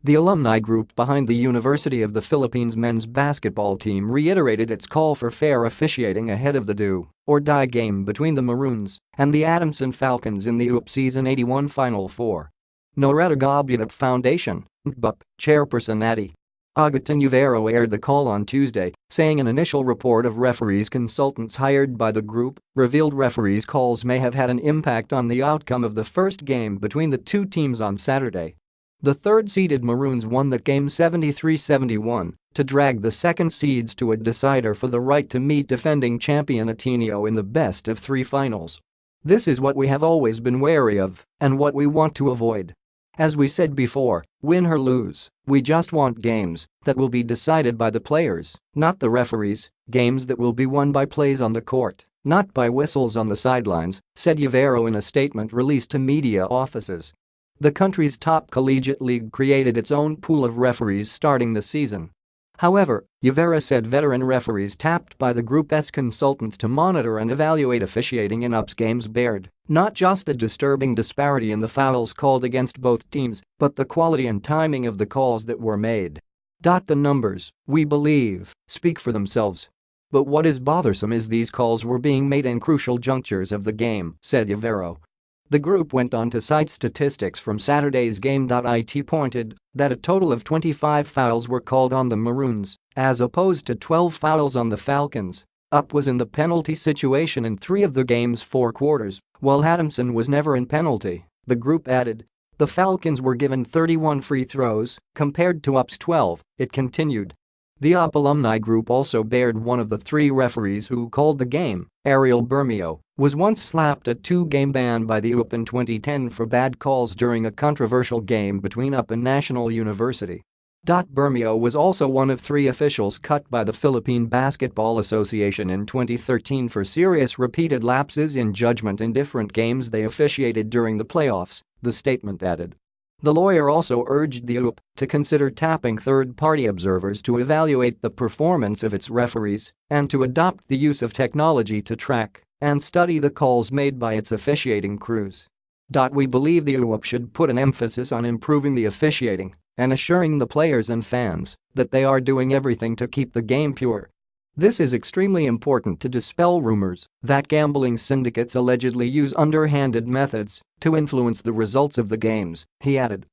The alumni group behind the University of the Philippines men's basketball team reiterated its call for fair officiating ahead of the do-or-die game between the Maroons and the Adamson Falcons in the UAAP Season 81 Final Four. NowheretogobutUP Foundation, ntgbUP, chairperson Atty. Agaton Uvero aired the call on Tuesday, saying an initial report of referees consultants hired by the group revealed referees' calls may have had an impact on the outcome of the first game between the two teams on Saturday. The third-seeded Maroons won that game 73-71 to drag the second seeds to a decider for the right to meet defending champion Ateneo in the best-of-3 finals. This is what we have always been wary of and what we want to avoid. As we said before, win or lose, we just want games that will be decided by the players, not the referees, games that will be won by plays on the court, not by whistles on the sidelines, said Uvero in a statement released to media offices. The country's top collegiate league created its own pool of referees starting the season. However, Uvero said veteran referees tapped by the group's consultants to monitor and evaluate officiating in UP's games bared not just the disturbing disparity in the fouls called against both teams, but the quality and timing of the calls that were made. The numbers, we believe, speak for themselves. But what is bothersome is these calls were being made in crucial junctures of the game, said Uvero. The group went on to cite statistics from Saturday's game. It pointed that a total of 25 fouls were called on the Maroons, as opposed to 12 fouls on the Falcons. UP was in the penalty situation in 3 of the game's 4 quarters, while Adamson was never in penalty, the group added. The Falcons were given 31 free throws, compared to UP's 12, it continued. The UP alumni group also bared one of the 3 referees who called the game, Ariel Bermeo, was once slapped a 2-game ban by the UAAP in 2010 for bad calls during a controversial game between UP and National University. Bermeo was also one of 3 officials cut by the Philippine Basketball Association in 2013 for serious repeated lapses in judgment in different games they officiated during the playoffs, the statement added. The lawyer also urged the UAAP to consider tapping third-party observers to evaluate the performance of its referees and to adopt the use of technology to track and study the calls made by its officiating crews. We believe the UAAP should put an emphasis on improving the officiating and assuring the players and fans that they are doing everything to keep the game pure. This is extremely important to dispel rumors that gambling syndicates allegedly use underhanded methods to influence the results of the games, he added.